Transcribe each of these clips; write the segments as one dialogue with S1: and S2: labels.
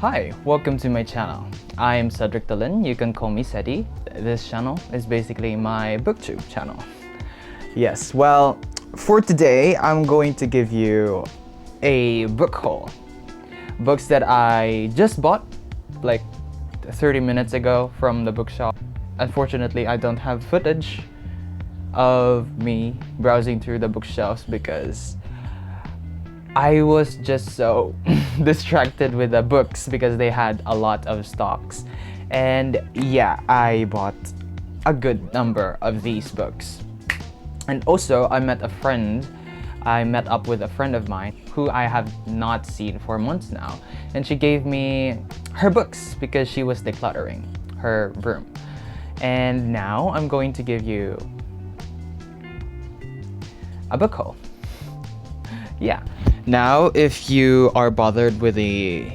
S1: Hi, welcome to my channel. I am Cedric Dalin, you can call me Sedi. This channel is basically my booktube channel. Yes, well, for today, I'm going to give you a book haul. Books that I just bought like 30 minutes ago from the bookshop. Unfortunately, I don't have footage of me browsing through the bookshelves because I was just so distracted with the books because they had a lot of stocks. And yeah, I bought a good number of these books. And also, I met up with a friend of mine who I have not seen for months now. And she gave me her books because she was decluttering her room. And now I'm going to give you a book haul. Yeah. Now, if you are bothered with the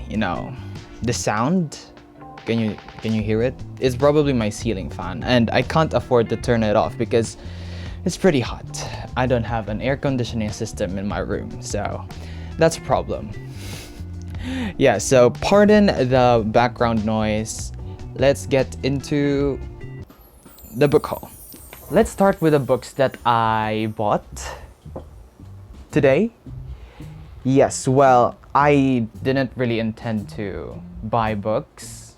S1: sound, can you hear it? It's probably my ceiling fan, and I can't afford to turn it off because it's pretty hot. I don't have an air conditioning system in my room, so that's a problem. Yeah, so pardon the background noise. Let's get into the book haul. Let's start with the books that I bought today. Yes, well, I didn't really intend to buy books,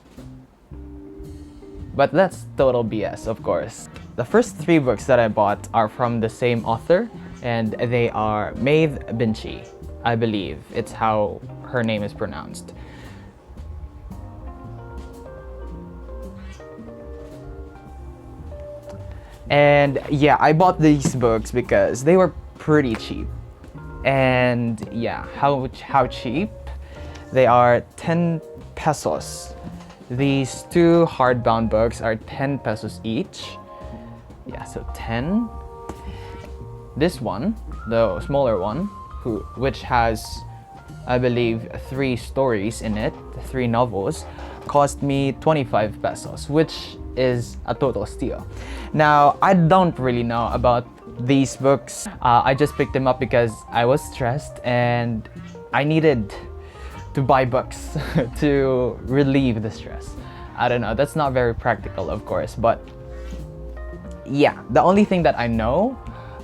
S1: but that's total BS, of course. The first 3 books that I bought are from the same author, and they are Maeve Binchy. I believe it's how her name is pronounced. And yeah, I bought these books because they were pretty cheap. And yeah, how cheap? They are 10 pesos. These 2 hardbound books are 10 pesos each. Yeah, so 10. This one, the smaller one, which has, I believe, 3 stories in it, 3 novels, cost me 25 pesos, which is a total steal. Now, I don't really know about these books. I just picked them up because I was stressed and I needed to buy books to relieve the stress. I don't know, that's not very practical, of course, but yeah, the only thing that I know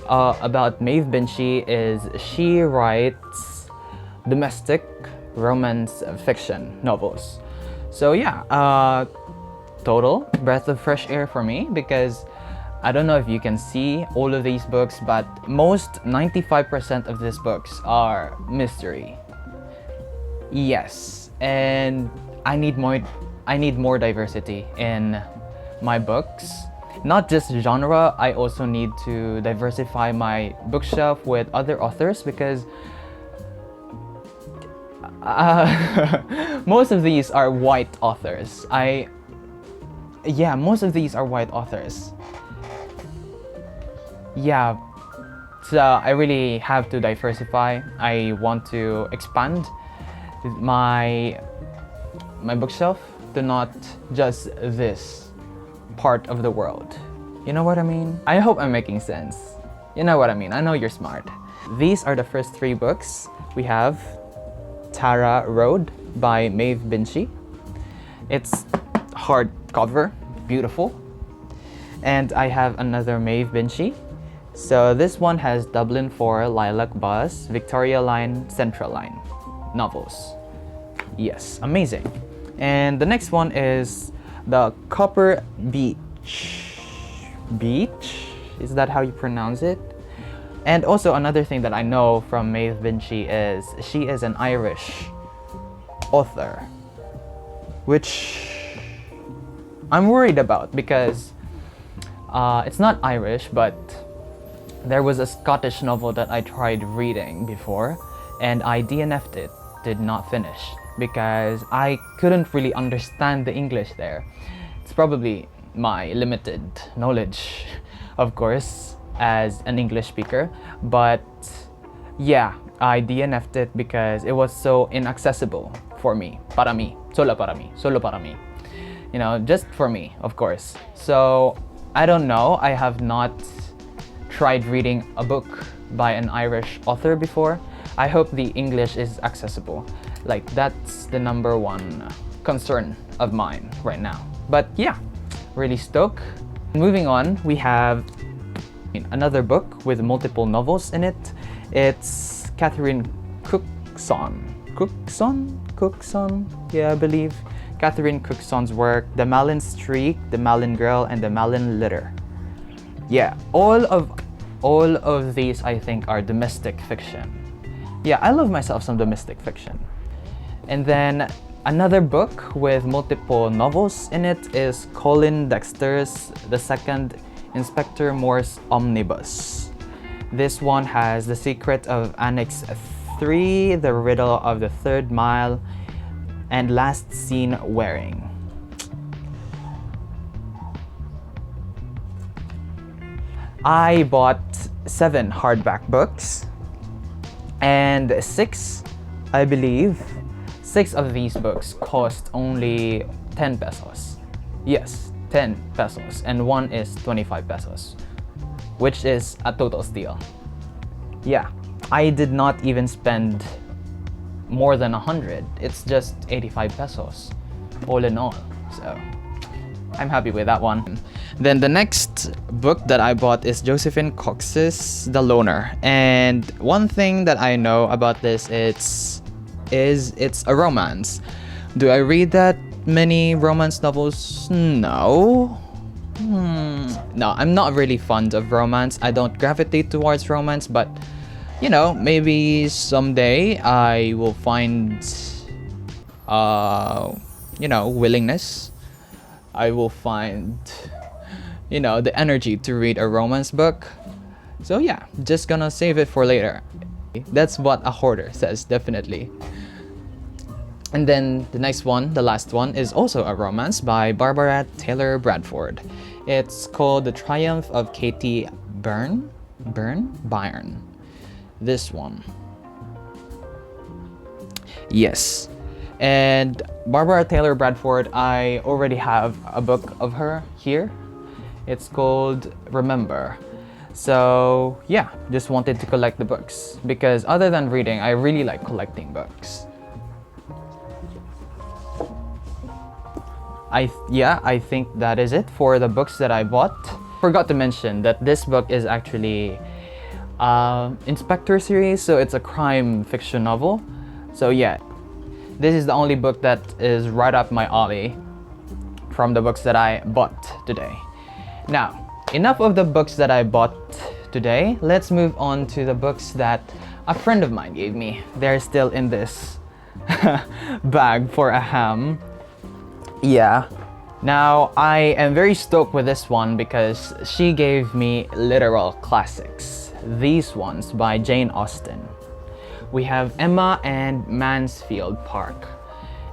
S1: about Maeve Binchy is she writes domestic romance fiction novels. So yeah, total breath of fresh air for me because I don't know if you can see all of these books, but most 95% of these books are mystery. Yes, and I need more diversity in my books. Not just genre, I also need to diversify my bookshelf with other authors because most of these are white authors. Most of these are white authors. Yeah, so I really have to diversify. I want to expand my bookshelf to not just this part of the world. You know what I mean? I hope I'm making sense. You know what I mean? I know you're smart. These are the first 3 books. We have Tara Road by Maeve Binchy. It's hardcover, beautiful. And I have another Maeve Binchy. So this one has Dublin 4, Lilac Bus, Victoria Line, Central Line novels. Yes, amazing. And the next one is the Copper Beach. Beach? Is that how you pronounce it? And also another thing that I know from Maeve Binchy is she is an Irish author, which I'm worried about because it's not Irish, but there was a Scottish novel that I tried reading before and I DNF'd it, did not finish, because I couldn't really understand the English there. It's probably my limited knowledge, of course, as an English speaker, but yeah, I DNF'd it because it was so inaccessible for me. Para mí, solo para mí, solo para mí. You know, just for me, of course. So, I don't know, I have not tried reading a book by an Irish author before. I hope the English is accessible. Like, that's the number one concern of mine right now. But yeah, really stoked. Moving on, we have another book with multiple novels in it. It's Catherine Cookson, yeah, I believe. Catherine Cookson's work, The Malin Streak, The Malin Girl, and The Malin Litter. Yeah, all of these I think are domestic fiction. Yeah, I love myself some domestic fiction. And then another book with multiple novels in it is Colin Dexter's The Second Inspector Morse Omnibus. This one has The Secret of Annex 3, The Riddle of the Third Mile, and Last Seen Wearing. I bought 7 hardback books, and 6, I believe, 6 of these books cost only 10 pesos. Yes, 10 pesos, and one is 25 pesos, which is a total steal. Yeah, I did not even spend more than 100. It's just 85 pesos all in all, so I'm happy with that one. Then the next book that I bought is Josephine Cox's The Loner, and one thing that I know about this is it's a romance. Do I read that many romance novels? No. No, I'm not really fond of romance. I don't gravitate towards romance, but you know, maybe someday I will find willingness. I will find the energy to read a romance book. So yeah, just gonna save it for later. That's what a hoarder says, definitely. And then the next one, the last one, is also a romance by Barbara Taylor Bradford. It's called The Triumph of Katie Byrne. This one. Yes. And Barbara Taylor Bradford, I already have a book of her here. It's called Remember. So yeah, just wanted to collect the books because other than reading, I really like collecting books. I think that is it for the books that I bought. Forgot to mention that this book is actually Inspector series, so it's a crime fiction novel. So yeah, this is the only book that is right up my alley from the books that I bought today. Now, enough of the books that I bought today. Let's move on to the books that a friend of mine gave me. They're still in this bag for a ham. Yeah. Now, I am very stoked with this one because she gave me literal classics. These ones by Jane Austen. We have Emma and Mansfield Park,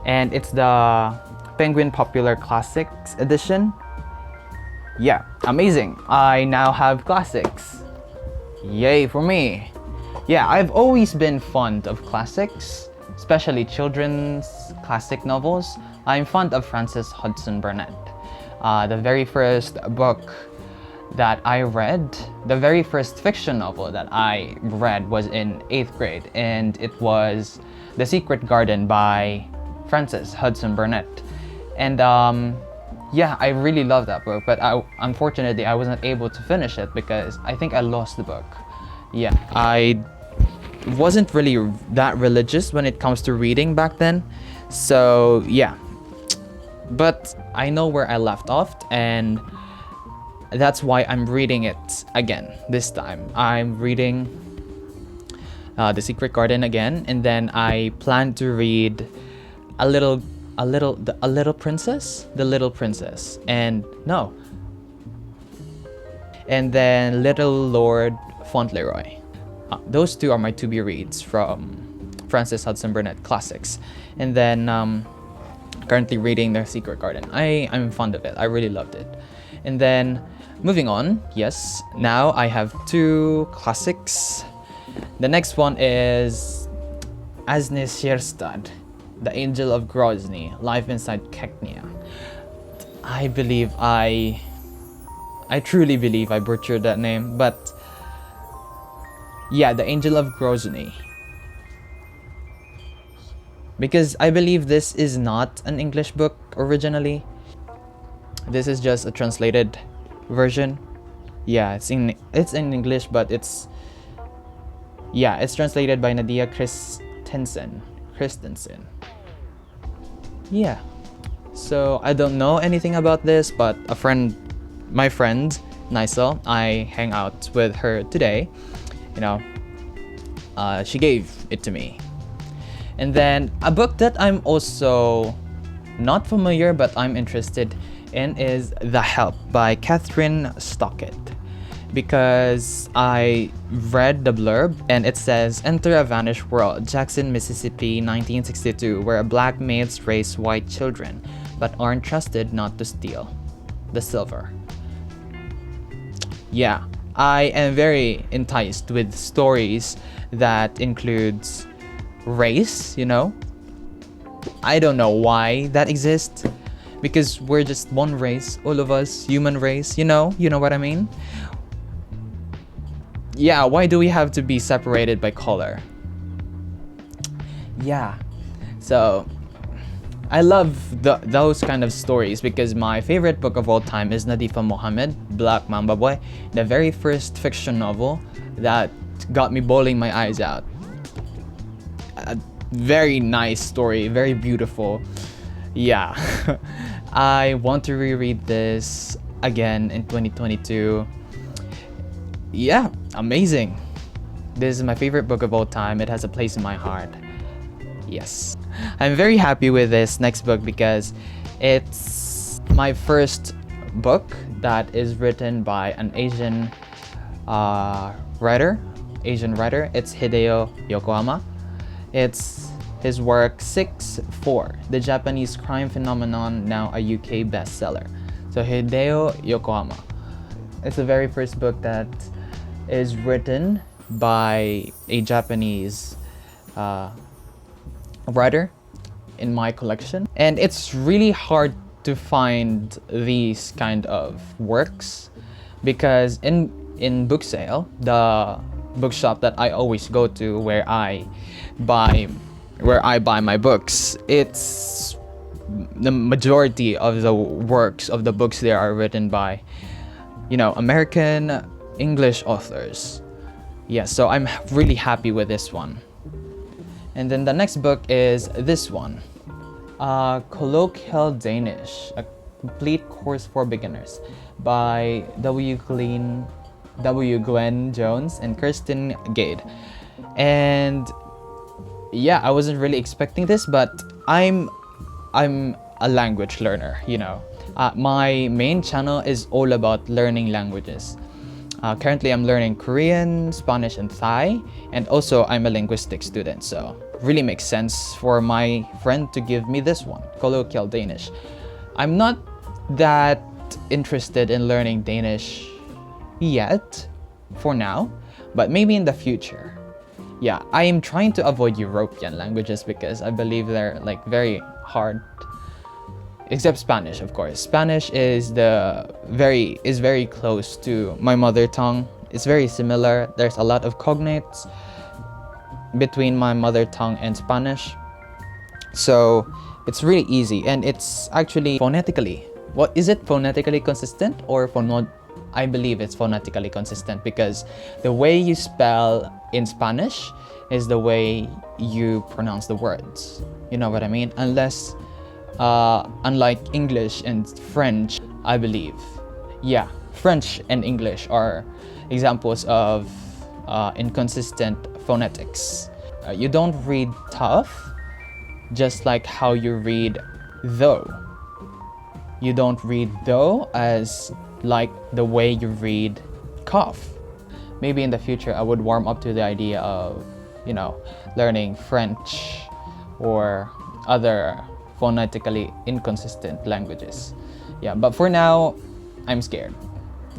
S1: and it's the Penguin Popular Classics edition. Yeah, amazing. I now have classics. Yay for me. Yeah, I've always been fond of classics, especially children's classic novels. I'm fond of Frances Hudson Burnett. The very first book that I read, the very first fiction novel that I read was in 8th grade, and it was The Secret Garden by Frances Hudson Burnett. And yeah, I really love that book, but unfortunately I wasn't able to finish it because I think I lost the book. Yeah, I wasn't really that religious when it comes to reading back then, so yeah. But I know where I left off, and that's why I'm reading it again this time. I'm reading The Secret Garden again, and then I plan to read The Little Princess, and then Little Lord Fauntleroy. Those two are my to-be reads from Frances Hudson Burnett classics, and then currently reading The Secret Garden. I'm fond of it. I really loved it. And then moving on, yes, now I have 2 classics. The next one is Asne Sierstad, The Angel of Grozny, Life Inside Keknia. I truly believe I butchered that name, but yeah, The Angel of Grozny. because I believe this is not an English book originally. This is just a translated version. Yeah, it's in English, but it's translated by Nadia Christensen. Yeah. So I don't know anything about this, but my friend Nisel, I hang out with her today. You know, she gave it to me. And then a book that I'm also not familiar but I'm interested in is The Help by Catherine Stockett, because I read the blurb and it says, enter a vanished world, Jackson, Mississippi, 1962, where black maids raise white children but aren't trusted not to steal the silver. Yeah, I am very enticed with stories that includes race, I don't know why that exists, because we're just one race, all of us, human race, you know what I mean? Yeah, why do we have to be separated by color? Yeah, so I love those kind of stories, because my favorite book of all time is Nadifa Mohammed, Black Mamba Boy, the very first fiction novel that got me bawling my eyes out. A very nice story, very beautiful. Yeah, I want to reread this again in 2022. Yeah, amazing. This is my favorite book of all time. It has a place in my heart. Yes. I'm very happy with this next book because it's my first book that is written by an Asian writer. It's Hideo Yokohama. It's his work 6-4, the Japanese crime phenomenon, now a UK bestseller. So Hideo Yokohama. It's the very first book that is written by a Japanese writer in my collection, and it's really hard to find these kind of works, because in book sale, the bookshop that I always go to, where I buy my books, it's the majority of the works of the books there are written by American English authors. Yeah, so I'm really happy with this one. And then the next book is this one, Colloquial Danish, a complete course for beginners, by W. Glenn Jones and Kirsten Gade. And yeah, I wasn't really expecting this, but I'm a language learner, my main channel is all about learning languages. Currently, I'm learning Korean, Spanish, and Thai, and also I'm a linguistics student, so really makes sense for my friend to give me this one, Colloquial Danish. I'm not that interested in learning Danish yet, for now, but maybe in the future. Yeah, I am trying to avoid European languages because I believe they're very hard. Except Spanish, of course. Spanish is very close to my mother tongue. It's very similar. There's a lot of cognates between my mother tongue and Spanish. So it's really easy, and it's actually phonetically. Is it phonetically consistent or I believe it's phonetically consistent, because the way you spell in Spanish is the way you pronounce the words. You know what I mean? Unlike English and French, I believe. Yeah, French and English are examples of inconsistent phonetics. You don't read tough, just like how you read though. You don't read though as like the way you read cough. Maybe in the future I would warm up to the idea of, learning French or other phonetically inconsistent languages. Yeah, but for now, I'm scared.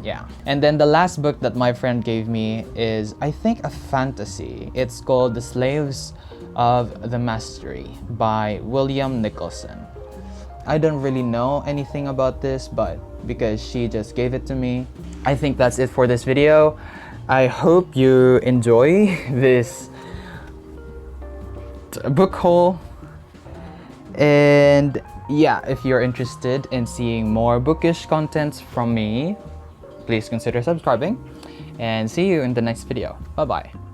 S1: Yeah. And then the last book that my friend gave me is, I think, a fantasy. It's called The Slaves of the Mastery by William Nicholson. I don't really know anything about this, but because she just gave it to me, I think that's it for this video. I hope you enjoy this book haul. And yeah, if you're interested in seeing more bookish contents from me, please consider subscribing, and see you in the next video. Bye bye.